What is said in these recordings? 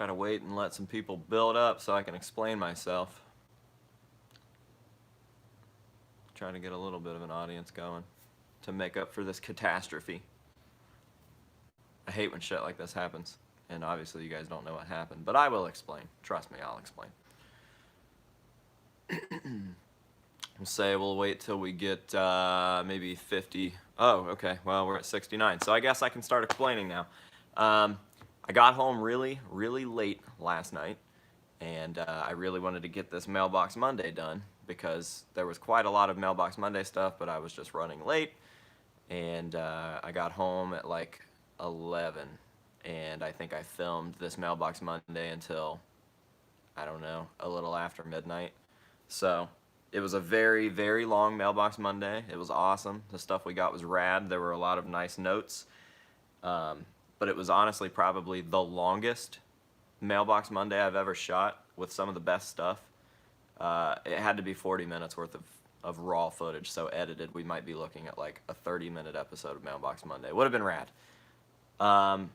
Try to wait and let some people build up so I can explain myself. Trying to get a little bit of an audience going to make up for this catastrophe. I hate when shit like this happens. And obviously you guys don't know what happened. But I will explain. Trust me, I'll explain. We'll say we'll wait till we get maybe 50. Oh, okay. Well, we're at 69. So I guess I can start explaining now. I got home really, really late last night. And I really wanted to get this Mailbox Monday done because there was quite a lot of Mailbox Monday stuff, but I was just running late. And I got home at like 11. And I think I filmed this Mailbox Monday until, I don't know, a little after midnight. So it was a very, very long Mailbox Monday. It was awesome. The stuff we got was rad. There were a lot of nice notes. But it was honestly probably the longest Mailbox Monday I've ever shot with some of the best stuff. It had to be 40 minutes worth of raw footage, so edited we might be looking at like a 30-minute episode of Mailbox Monday. Would have been rad. Got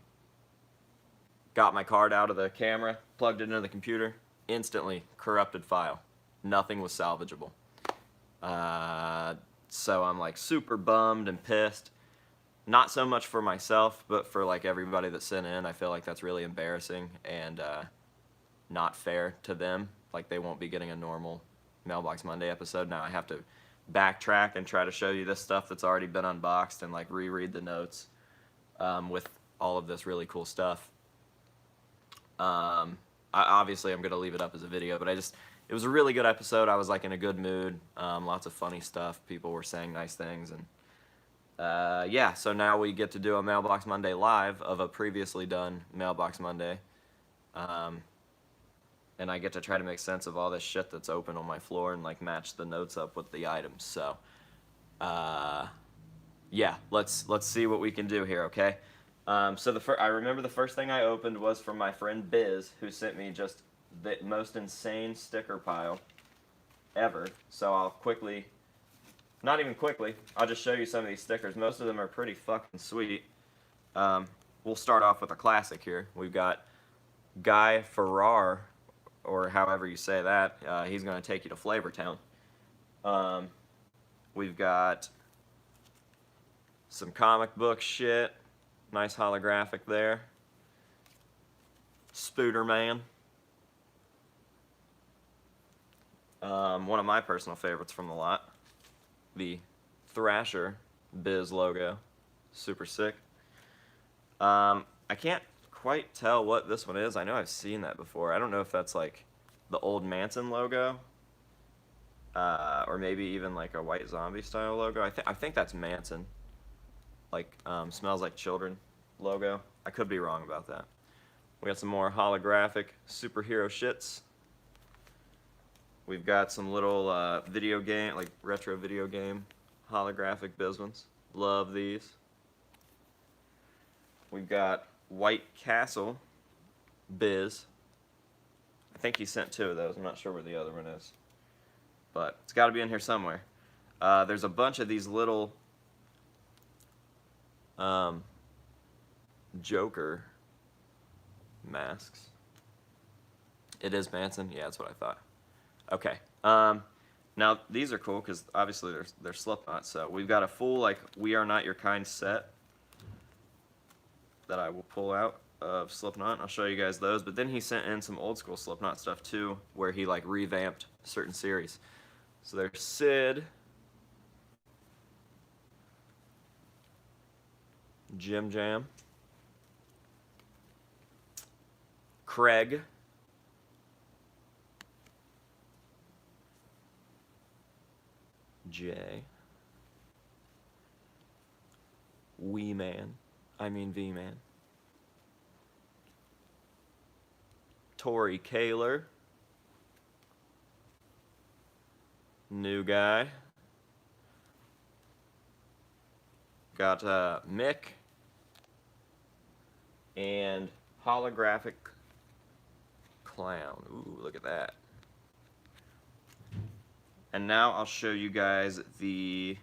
my card out of the camera, plugged it into the computer, instantly corrupted file. Nothing was salvageable. So I'm like super bummed and pissed. Not so much for myself, but for like everybody that sent in. I feel like that's really embarrassing and not fair to them. Like they won't be getting a normal Mailbox Monday episode. Now I have to backtrack and try to show you this stuff that's already been unboxed and like reread the notes with all of this really cool stuff. Obviously I'm gonna leave it up as a video, but it was a really good episode. I was like in a good mood, lots of funny stuff. People were saying nice things, and yeah, so now we get to do a Mailbox Monday live of a previously done Mailbox Monday. And I get to try to make sense of all this shit that's open on my floor and like match the notes up with the items. So, yeah, let's see what we can do here, okay? So I remember the first thing I opened was from my friend Biz, who sent me just the most insane sticker pile ever. So I'll quickly, not even quickly, I'll just show you some of these stickers. Most of them are pretty fucking sweet. We'll start off with a classic here. We've got Guy Farrar, or however you say that. He's going to take you to Flavortown. We've got some comic book shit. Nice holographic there. Spooderman. One of my personal favorites from the lot. The Thrasher Biz logo. Super sick. I can't quite tell what this one is. I know I've seen that before. I don't know if that's like the old Manson logo. Or maybe even like a White Zombie style logo. I think that's Manson. Like, Smells Like Children logo. I could be wrong about that. We got some more holographic superhero shits. We've got some little video game, like retro video game holographic Biz ones. Love these. We've got White Castle Biz. I think he sent 2 of those. I'm not sure where the other one is. But it's got to be in here somewhere. There's a bunch of these little Joker masks. It is Manson? Yeah, that's what I thought. Okay. Now, these are cool because obviously they're Slipknot. So we've got a full, like, We Are Not Your Kind set that I will pull out of Slipknot. I'll show you guys those. But then he sent in some old school Slipknot stuff too, where he like revamped certain series. So there's Sid, Jim Jam, Craig, Jay, V-Man, Tori Kaler, new guy, got Mick, and holographic clown. Ooh, look at that. And now I'll show you guys the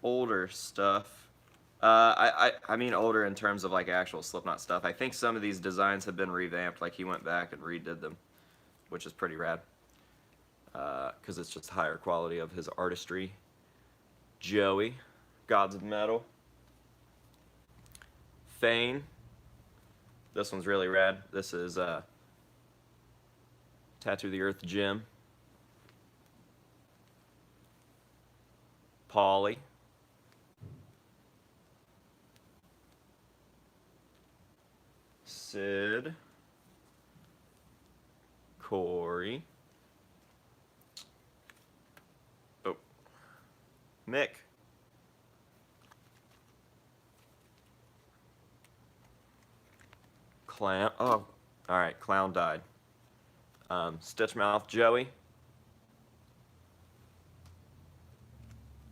older stuff. I mean older in terms of like actual Slipknot stuff. I think some of these designs have been revamped. Like he went back and redid them, which is pretty rad. Because it's just higher quality of his artistry. Joey, Gods of Metal. Fane. This one's really rad. This is Tattoo the Earth Jim. Paulie. Sid. Corey. Oh. Mick. Clown. Oh, all right. Clown died. Stitchmouth Joey.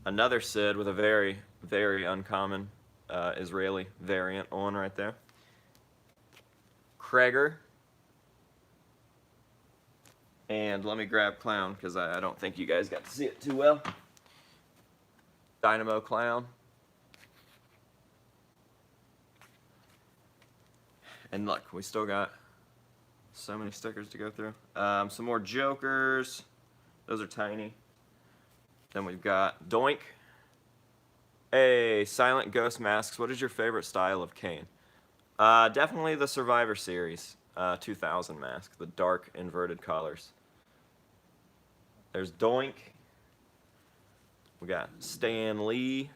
Another Sid with a very, very uncommon Israeli variant on right there. Kreger. And let me grab Clown because I don't think you guys got to see it too well. Dynamo Clown. And look, we still got so many stickers to go through. Some more Jokers. Those are tiny. Then we've got Doink. Hey, Silent Ghost Masks. What is your favorite style of cane? Definitely the Survivor Series 2000 mask. The dark inverted collars. There's Doink. We got Stan Lee.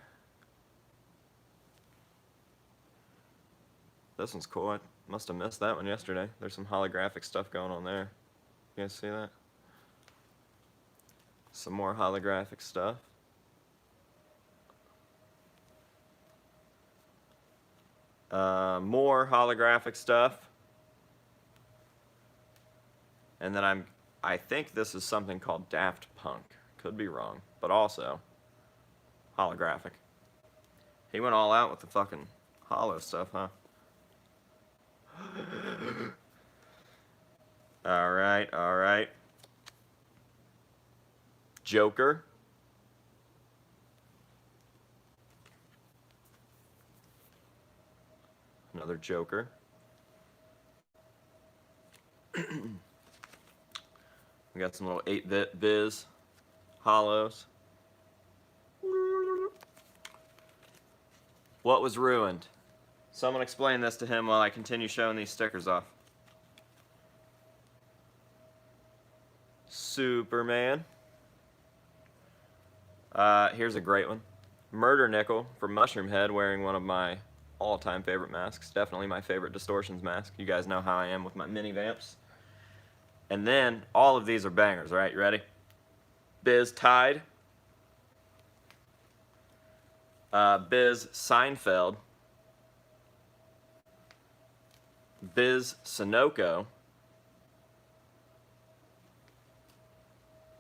This one's cool. I must have missed that one yesterday. There's some holographic stuff going on there. You guys see that? Some more holographic stuff. More holographic stuff. And then I think this is something called Daft Punk. Could be wrong, but also holographic. He went all out with the fucking hollow stuff, huh? All right, all right. Joker. Another Joker. We got some little 8-bit biz hollows. What was ruined? Someone explain this to him while I continue showing these stickers off. Superman. Here's a great one. Murder Nickel from Mushroom Head wearing one of my all-time favorite masks. Definitely my favorite Distortions mask. You guys know how I am with my mini vamps. And then all of these are bangers, right? You ready? Biz Tide. Biz Seinfeld. Biz Sunoco.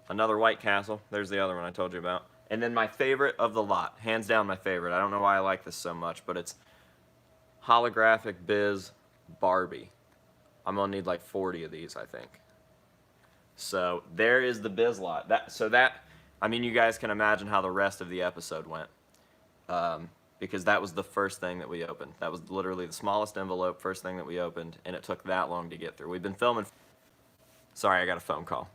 Another White Castle. There's the other one I told you about. And then my favorite of the lot. Hands down my favorite. I don't know why I like this so much, but it's holographic Biz Barbie. I'm going to need like 40 of these, I think. So there is the Biz lot. I mean, you guys can imagine how the rest of the episode went. Because that was the first thing that we opened. That was literally the smallest envelope, first thing that we opened, and it took that long to get through. We've been filming. Sorry, I got a phone call.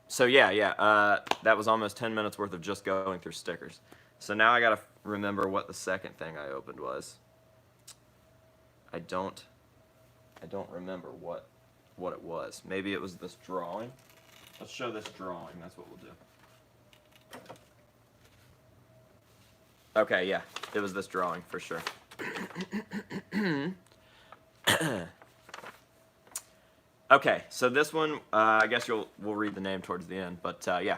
So yeah, that was almost 10 minutes worth of just going through stickers. So now I gotta remember what the second thing I opened was. I don't remember what it was. Maybe it was this drawing. Let's show this drawing. That's what we'll do. Okay, yeah, it was this drawing for sure. Okay, so this one, I guess we'll read the name towards the end, but yeah.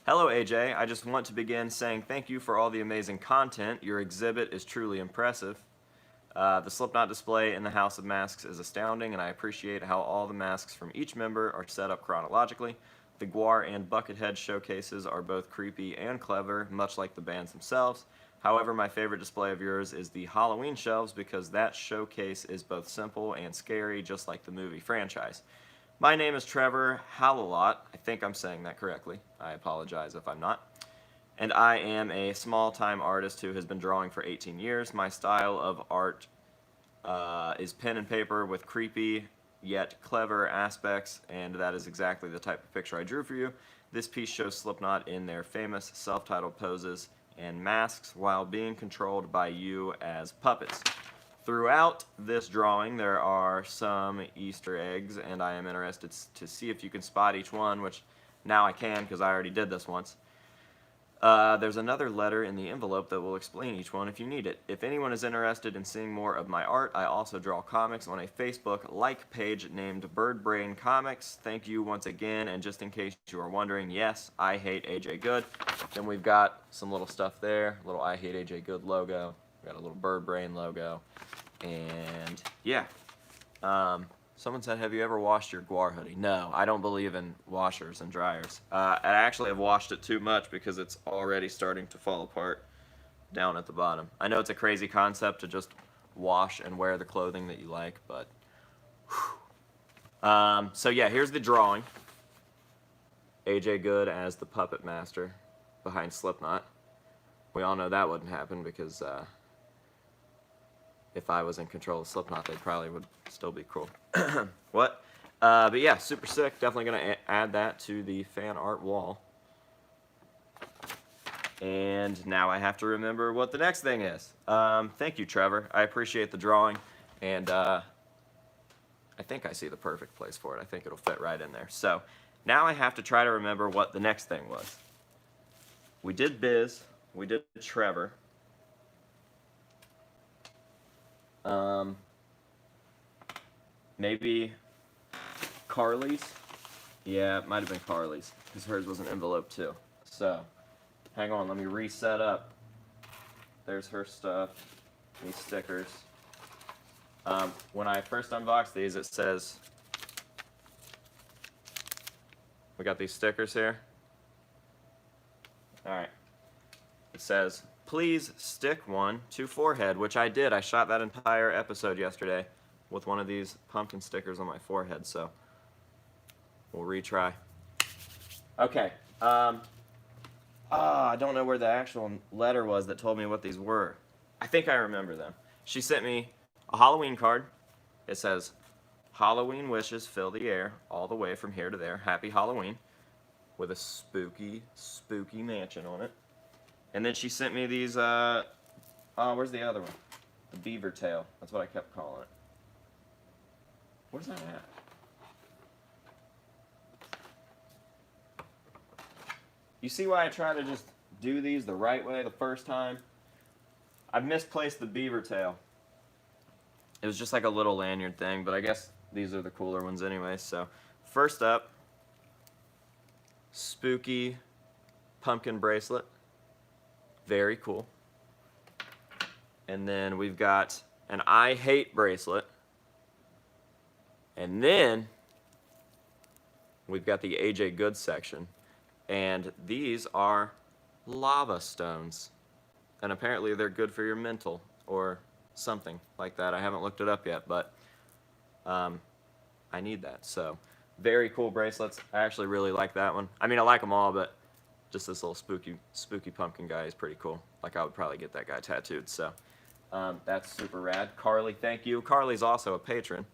Hello, AJ. I just want to begin saying thank you for all the amazing content. Your exhibit is truly impressive. The Slipknot display in the House of Masks is astounding, and I appreciate how all the masks from each member are set up chronologically. The Guar and Buckethead showcases are both creepy and clever, much like the bands themselves. However, my favorite display of yours is the Halloween shelves because that showcase is both simple and scary, just like the movie franchise. My name is Trevor Hallalot. I think I'm saying that correctly. I apologize if I'm not. and I am a small-time artist who has been drawing for 18 years. My style of art is pen and paper with creepy yet clever aspects, and that is exactly the type of picture I drew for you. This piece shows Slipknot in their famous self-titled poses and masks while being controlled by you as puppets. Throughout this drawing, there are some Easter eggs, and I am interested to see if you can spot each one, which now I can because I already did this once. There's another letter in the envelope that will explain each one if you need it. If anyone is interested in seeing more of my art, I also draw comics on a Facebook like page named Bird Brain Comics. Thank you once again, and just in case you are wondering, yes, I hate AJ Good. Then we've got some little stuff there, little I hate AJ Good logo. We've got a little Bird Brain logo, and yeah. Someone said, have you ever washed your Guar hoodie? No, I don't believe in washers and dryers. I actually have washed it too much because it's already starting to fall apart down at the bottom. I know it's a crazy concept to just wash and wear the clothing that you like, but so yeah, here's the drawing. AJ Good as the puppet master behind Slipknot. We all know that wouldn't happen because if I was in control of Slipknot, they probably would still be cool. What? But yeah, super sick. Definitely going to add that to the fan art wall. And now I have to remember what the next thing is. Thank you, Trevor. I appreciate the drawing. And I think I see the perfect place for it. I think it'll fit right in there. So now I have to try to remember what the next thing was. We did Biz. We did Trevor. Maybe Carly's? Yeah, it might have been Carly's, because hers was an envelope too. So, hang on, let me reset up. There's her stuff, these stickers. When I first unboxed these, it says, we got these stickers here. Alright. It says, please stick one to forehead, which I did. I shot that entire episode yesterday with one of these pumpkin stickers on my forehead, so we'll retry. Okay. I don't know where the actual letter was that told me what these were. I think I remember them. She sent me a Halloween card. It says, Halloween wishes fill the air all the way from here to there. Happy Halloween. With a spooky, spooky mansion on it. And then she sent me these, where's the other one? The beaver tail. That's what I kept calling it. Where's that at? You see why I try to just do these the right way the first time? I've misplaced the beaver tail. It was just like a little lanyard thing, but I guess these are the cooler ones anyway. So, first up, spooky pumpkin bracelet. Very cool. And then we've got an I hate bracelet. And then we've got the AJ Good section. And these are lava stones. And apparently they're good for your mental or something like that. I haven't looked it up yet, but I need that. So very cool bracelets. I actually really like that one. I mean, I like them all, but just this little spooky pumpkin guy is pretty cool. Like, I would probably get that guy tattooed. So that's super rad. Carly, thank you. Carly's also a patron.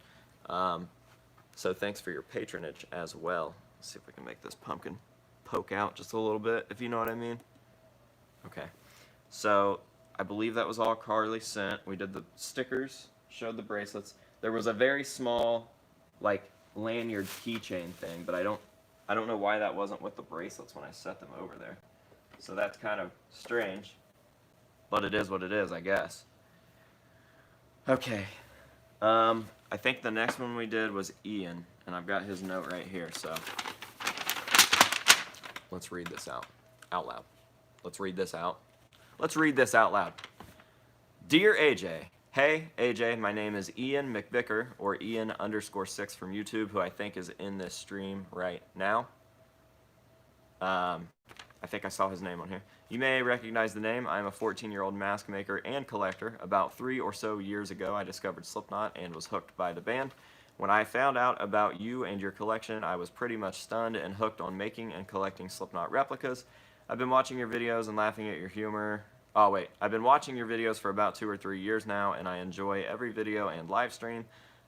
So thanks for your patronage as well. Let's see if we can make this pumpkin poke out just a little bit, if you know what I mean. Okay. So I believe that was all Carly sent. We did the stickers, showed the bracelets. There was a very small, like, lanyard keychain thing, but I don't know why that wasn't with the bracelets when I set them over there. So that's kind of strange, but it is what it is, I guess. Okay. I think the next one we did was Ian, and I've got his note right here, so let's read this out loud. Let's read this out. Let's read this out loud. Dear AJ, hey AJ, my name is Ian McVicker, or Ian_6 from YouTube, who I think is in this stream right now. I think I saw his name on here. You may recognize the name. I'm a 14-year-old mask maker and collector. About 3 or so years ago, I discovered Slipknot and was hooked by the band. When I found out about you and your collection, I was pretty much stunned and hooked on making and collecting Slipknot replicas. I've been watching your videos and laughing at your humor. Oh wait, I've been watching your videos for about 2 or 3 years now, and I enjoy every video and live stream.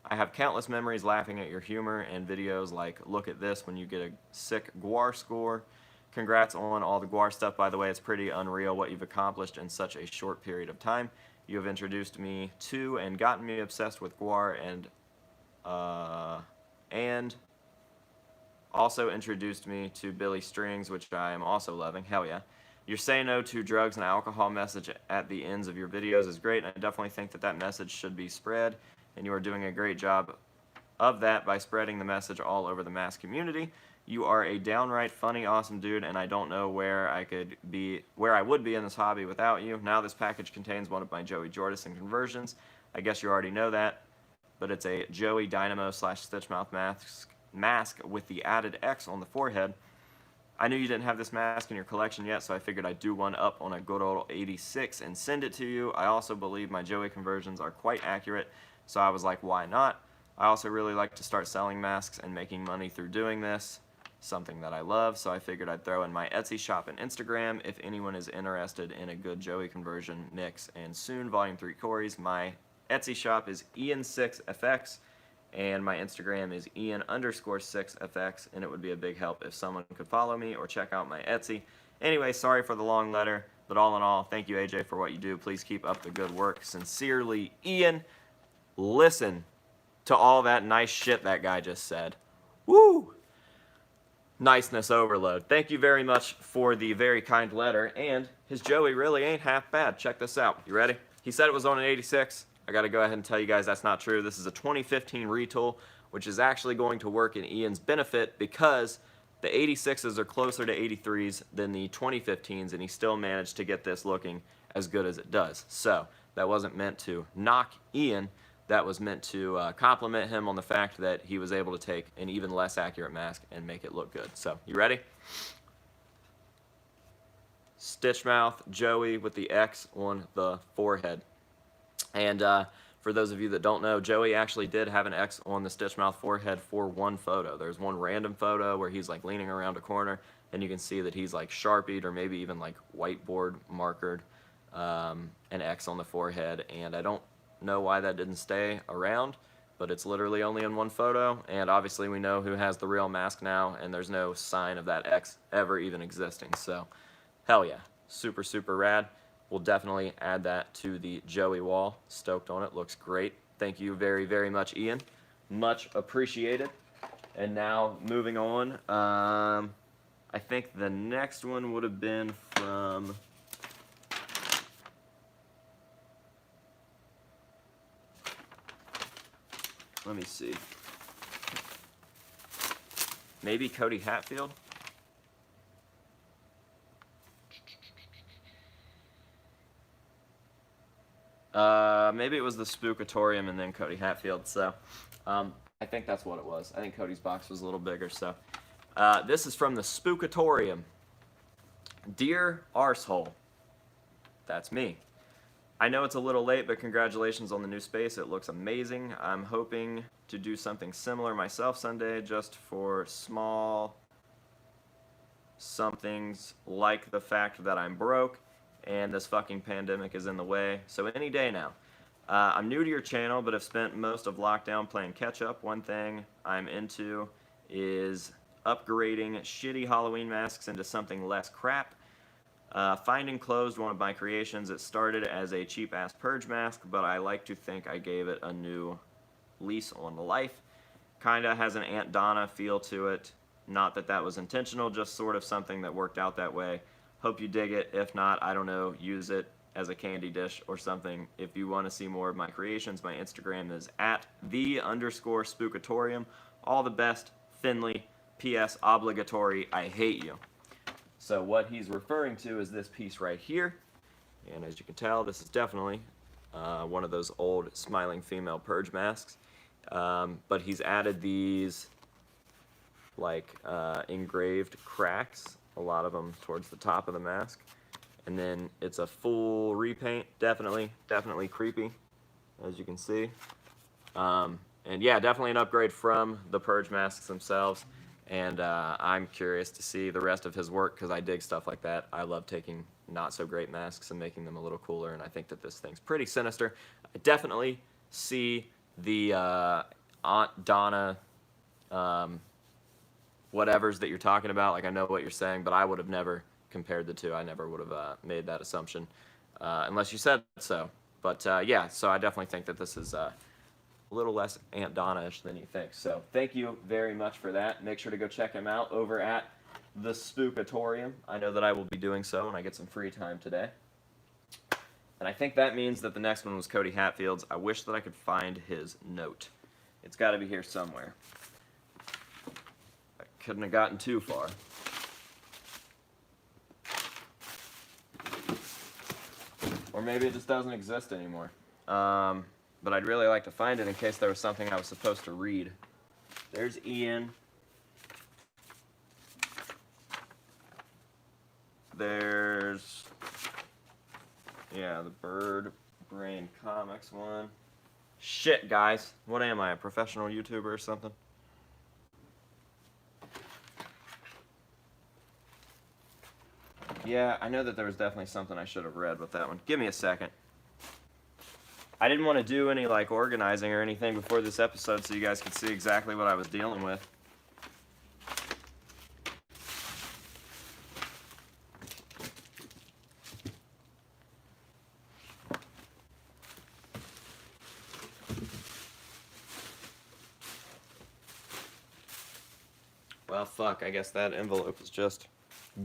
I have countless memories laughing at your humor and videos like look at this when you get a sick Guar score. Congrats on all the Guar stuff, by the way. It's pretty unreal what you've accomplished in such a short period of time. You have introduced me to and gotten me obsessed with Guar and also introduced me to Billy Strings, which I am also loving. Hell yeah. Your say no to drugs and alcohol message at the ends of your videos is great, and I definitely think that that message should be spread, and you are doing a great job of that by spreading the message all over the mask community. You are a downright funny, awesome dude, and I don't know where I would be in this hobby without you. Now this package contains one of my Joey Jordison conversions. I guess you already know that, but it's a Joey Dynamo / Stitchmouth mask with the added X on the forehead. I knew you didn't have this mask in your collection yet, so I figured I'd do one up on a good old 86 and send it to you. I also believe my Joey conversions are quite accurate, so I was like, why not? I also really like to start selling masks and making money through doing this, something that I love, so I figured I'd throw in my Etsy shop and Instagram if anyone is interested in a good Joey conversion mix. And soon, Volume 3 Corey's. My Etsy shop is Ian6FX, and my Instagram is Ian_6FX, and it would be a big help if someone could follow me or check out my Etsy. Anyway, sorry for the long letter, but all in all, thank you, AJ, for what you do. Please keep up the good work. Sincerely, Ian. Listen to all that nice shit that guy just said. Woo! Niceness overload. Thank you very much for the very kind letter, and his Joey really ain't half bad. Check this out. You ready? He said it was on an 86. I gotta go ahead and tell you guys that's not true. This is a 2015 retool, which is actually going to work in Ian's benefit because the 86s are closer to 83s than the 2015s, and he still managed to get this looking as good as it does. So that wasn't meant to knock Ian. That was meant to compliment him on the fact that he was able to take an even less accurate mask and make it look good. So, you ready? Stitchmouth Joey with the X on the forehead. And for those of you that don't know, Joey actually did have an X on the Stitchmouth forehead for one photo. There's one random photo where he's like leaning around a corner, and you can see that he's like Sharpied or maybe even like whiteboard markered an X on the forehead. And I don't know why that didn't stay around, but it's literally only in one photo, and obviously we know who has the real mask now, and there's no sign of that X ever even existing. So hell yeah, super super rad. We'll definitely add that to the Joey wall. Stoked on it. Looks great. Thank you very very much, Ian. Much appreciated. And now moving on, I think the next one would have been from let me see. Maybe Cody Hatfield? Maybe it was the Spookatorium and then Cody Hatfield. So I think that's what it was. I think Cody's box was a little bigger. So this is from the Spookatorium. Dear Arsehole. That's me. I know it's a little late, but congratulations on the new space. It looks amazing. I'm hoping to do something similar myself someday, just for small somethings like the fact that I'm broke and this fucking pandemic is in the way. So any day now. I'm new to your channel, but have spent most of lockdown playing catch up. One thing I'm into is upgrading shitty Halloween masks into something less crap. Finding Closed, one of my creations. It started as a cheap-ass purge mask, but I like to think I gave it a new lease on life. Kinda has an Aunt Donna feel to it. Not that that was intentional, just sort of something that worked out that way. Hope you dig it. If not, I don't know, use it as a candy dish or something. If you want to see more of my creations, my Instagram is @the_Spookatorium. All the best, Finley. P.S. Obligatory, I hate you. So what he's referring to is this piece right here, and as you can tell, this is definitely one of those old smiling female purge masks, but he's added these like engraved cracks, a lot of them towards the top of the mask, and then it's a full repaint. Definitely creepy, as you can see, and yeah, definitely an upgrade from the purge masks themselves. And I'm curious to see the rest of his work because I dig stuff like that. I love taking not so great masks and making them a little cooler, and I think that this thing's pretty sinister. I definitely see the Aunt Donna whatevers that you're talking about. Like, I know what you're saying, but I would have never compared the two. I never would have made that assumption unless you said so. But yeah, so I definitely think that this is a little less Aunt Donna-ish than you think. So thank you very much for that. Make sure to go check him out over at the Spookatorium. I know that I will be doing so when I get some free time today. And I think that means that the next one was Cody Hatfield's. I wish that I could find his note. It's got to be here somewhere. I couldn't have gotten too far. Or maybe it just doesn't exist anymore. But I'd really like to find it in case there was something I was supposed to read. There's Ian. There's, yeah, the Bird Brain Comics one. Shit, guys. What am I, a professional YouTuber or something? Yeah, I know that there was definitely something I should have read with that one. Give me a second. I didn't want to do any like organizing or anything before this episode so you guys could see exactly what I was dealing with. Well, fuck, I guess that envelope is just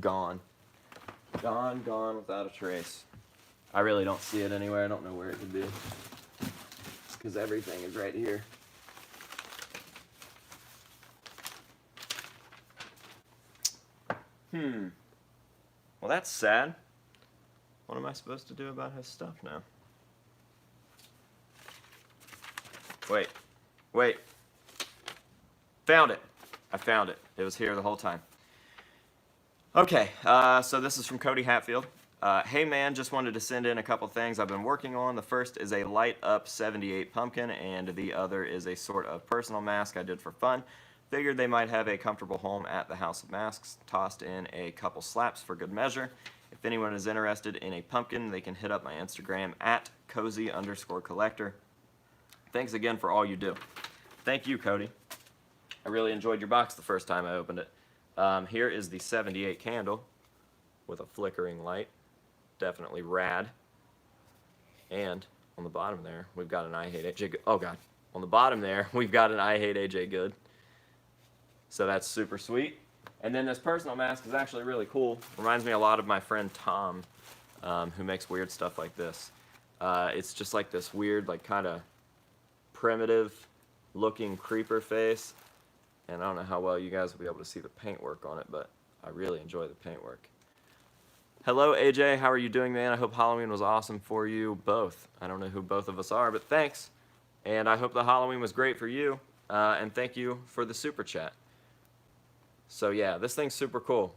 gone. Gone without a trace. I really don't see it anywhere. I don't know where it could be. It's because everything is right here. Well, that's sad. What am I supposed to do about his stuff now? Wait. Found it. I found it. It was here the whole time. Okay, so this is from Cody Hatfield. Hey man, just wanted to send in a couple things I've been working on. The first is a light up 78 pumpkin, and the other is a sort of personal mask I did for fun. Figured they might have a comfortable home at the House of Masks. Tossed in a couple slaps for good measure. If anyone is interested in a pumpkin, they can hit up my Instagram at cozy_collector. Thanks again for all you do. Thank you, Cody. I really enjoyed your box the first time I opened it. Here is the 78 candle with a flickering light. Definitely rad. And on the bottom there, we've got an I Hate AJ Good. Oh, God. On the bottom there, we've got an I Hate AJ Good. So that's super sweet. And then this personal mask is actually really cool. Reminds me a lot of my friend Tom, who makes weird stuff like this. It's just like this weird, like kind of primitive looking creeper face. And I don't know how well you guys will be able to see the paintwork on it, but I really enjoy the paintwork. Hello, AJ. How are you doing, man? I hope Halloween was awesome for you both. I don't know who both of us are, but thanks. And I hope the Halloween was great for you. And thank you for the super chat. So yeah, this thing's super cool.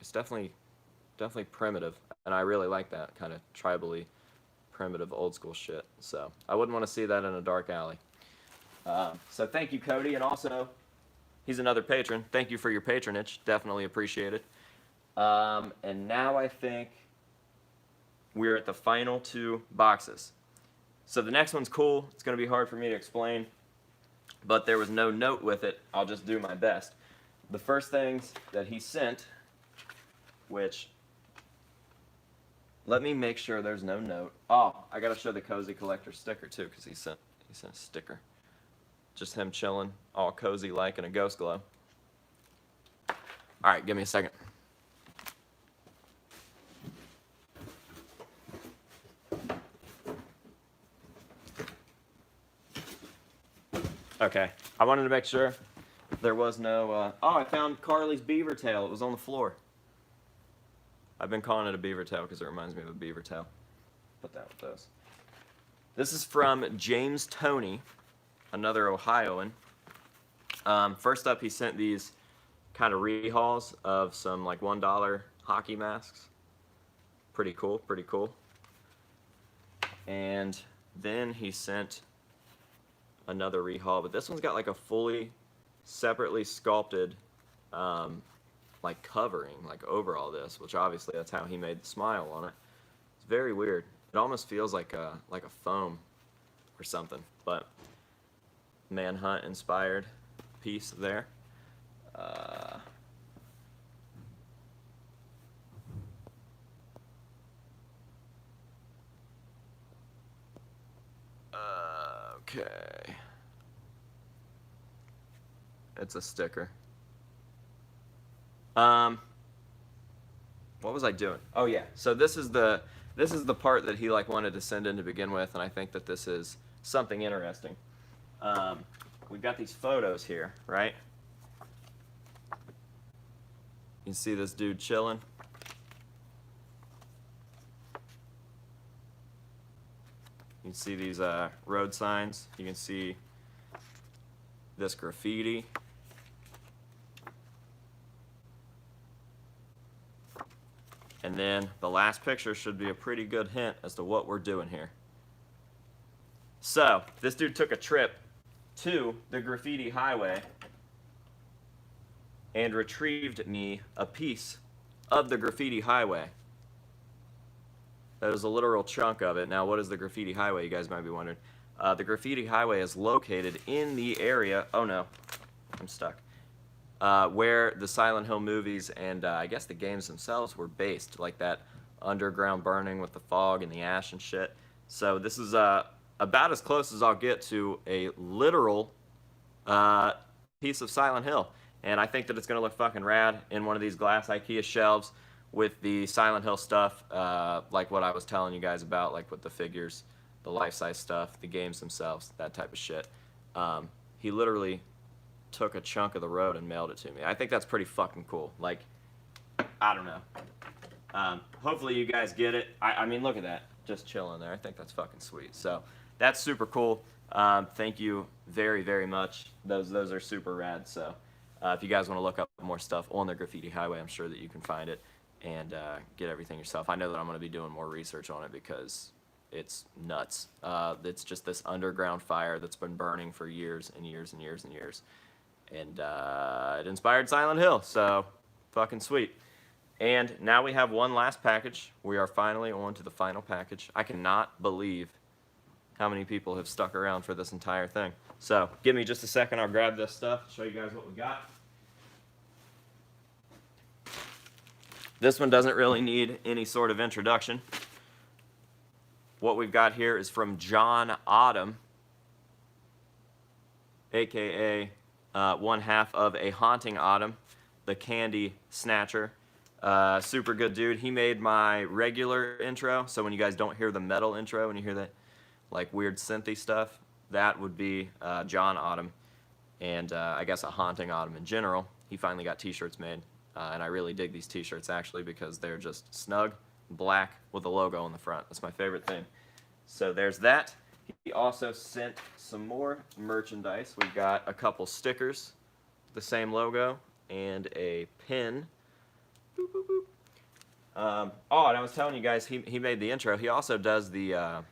It's definitely primitive, and I really like that kind of tribally primitive old school shit. So I wouldn't want to see that in a dark alley. So thank you, Cody, and also he's another patron. Thank you for your patronage. Definitely appreciate it. And now I think we're at the final two boxes. So the next one's cool. It's going to be hard for me to explain, but there was no note with it. I'll just do my best. The first things that he sent, which, let me make sure there's no note. Oh, I got to show the Cozy Collector sticker too, because he sent a sticker. Just him chilling, all cozy like in a ghost glow. All right, give me a second. Okay, I wanted to make sure there was no, oh, I found Carly's beaver tail. It was on the floor. I've been calling it a beaver tail because it reminds me of a beaver tail. Put that with those. This is from James Toney, another Ohioan. First up, he sent these kind of rehauls of some like $1 hockey masks. Pretty cool, pretty cool. And then he sent another rehaul, but this one's got like a fully separately sculpted, like covering, like over all this, which obviously that's how he made the smile on it. It's very weird. It almost feels like a foam or something, but Manhunt inspired piece there. Okay. It's a sticker. What was I doing? Oh yeah. So this is the part that he like wanted to send in to begin with, and I think that this is something interesting. We've got these photos here, right? You can see this dude chilling. You can see these road signs. You can see this graffiti. And then the last picture should be a pretty good hint as to what we're doing here. So, this dude took a trip to the graffiti highway and retrieved me a piece of the graffiti highway. That was a literal chunk of it. Now, what is the graffiti highway, you guys might be wondering? The graffiti highway is located in the area, oh no, I'm stuck, where the Silent Hill movies and I guess the games themselves were based, like that underground burning with the fog and the ash and shit. So this is about as close as I'll get to a literal piece of Silent Hill. And I think that it's going to look fucking rad in one of these glass IKEA shelves with the Silent Hill stuff, like what I was telling you guys about, like with the figures, the life-size stuff, the games themselves, that type of shit. He literally took a chunk of the road and mailed it to me. I think that's pretty fucking cool. Like, I don't know. Hopefully you guys get it. I mean, look at that. Just chilling there. I think that's fucking sweet. So that's super cool. Thank you very, very much. Those are super rad. So if you guys want to look up more stuff on the Graffiti Highway, I'm sure that you can find it and get everything yourself. I know that I'm going to be doing more research on it because it's nuts. It's just this underground fire that's been burning for years and years and years and years. And it inspired Silent Hill, so fucking sweet. And now we have one last package. We are finally on to the final package. I cannot believe how many people have stuck around for this entire thing. So give me just a second. I'll grab this stuff, show you guys what we got. This one doesn't really need any sort of introduction. What we've got here is from John Autumn, aka one half of A Haunting Autumn, the candy snatcher. Super good dude. He made my regular intro, so when you guys don't hear the metal intro, when you hear that like weird synthy stuff, that would be John Autumn, and I guess A Haunting Autumn in general. He finally got t-shirts made, and I really dig these t-shirts actually because they're just snug, black with a logo on the front. That's my favorite thing. So there's that. He also sent some more merchandise. We got a couple stickers, the same logo, and a pin. Boop, boop, boop. Oh, and I was telling you guys, he made the intro. He also does the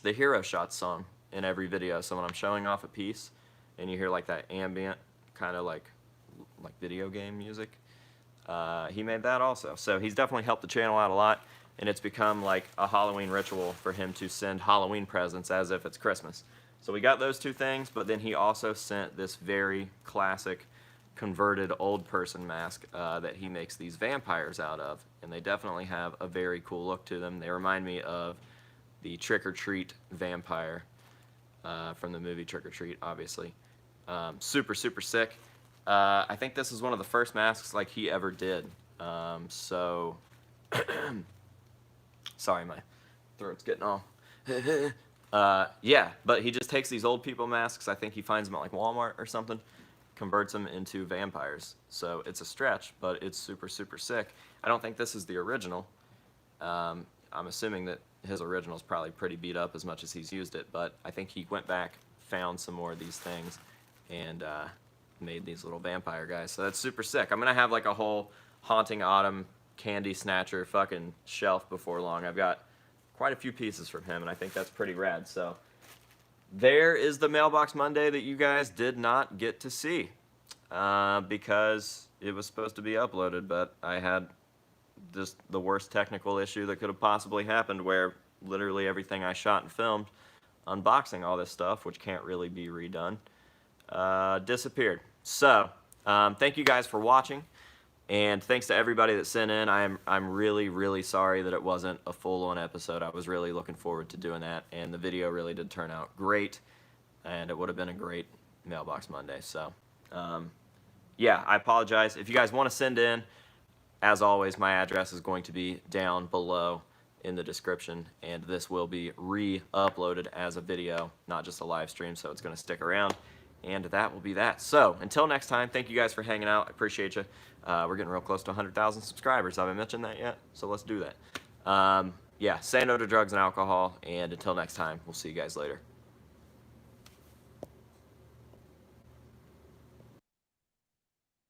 Hero Shots song in every video. So when I'm showing off a piece, and you hear like that ambient kind of like video game music, he made that also. So he's definitely helped the channel out a lot. And it's become like a Halloween ritual for him to send Halloween presents as if it's Christmas. So we got those two things, but then he also sent this very classic converted old person mask that he makes these vampires out of. And they definitely have a very cool look to them. They remind me of the Trick or Treat vampire from the movie Trick or Treat, obviously. Super, super sick. I think this is one of the first masks like he ever did. So... Sorry, my throat's getting all... yeah, but he just takes these old people masks. I think he finds them at like Walmart or something, converts them into vampires. So it's a stretch, but it's super, super sick. I don't think this is the original. I'm assuming that his original is probably pretty beat up as much as he's used it, but I think he went back, found some more of these things, and made these little vampire guys. So that's super sick. I'm going to have like a whole Haunting Autumn candy snatcher fucking shelf before long. I've got quite a few pieces from him, and I think that's pretty rad. So there is the Mailbox Monday that you guys did not get to see because it was supposed to be uploaded, but I had just the worst technical issue that could have possibly happened, where literally everything I shot and filmed unboxing all this stuff, which can't really be redone, disappeared. So thank you guys for watching, and thanks to everybody that sent in. I'm really sorry that it wasn't a full-on episode. I was really looking forward to doing that, and the video really did turn out great, and it would have been a great Mailbox Monday. So yeah, I apologize. If you guys want to send in, as always, my address is going to be down below in the description, and this will be re-uploaded as a video, not just a live stream, so it's going to stick around, and that will be that. So until next time, thank you guys for hanging out. I appreciate you. We're getting real close to 100,000 subscribers. Have I mentioned that yet? So let's do that. Yeah, say no to drugs and alcohol, and until next time, we'll see you guys later.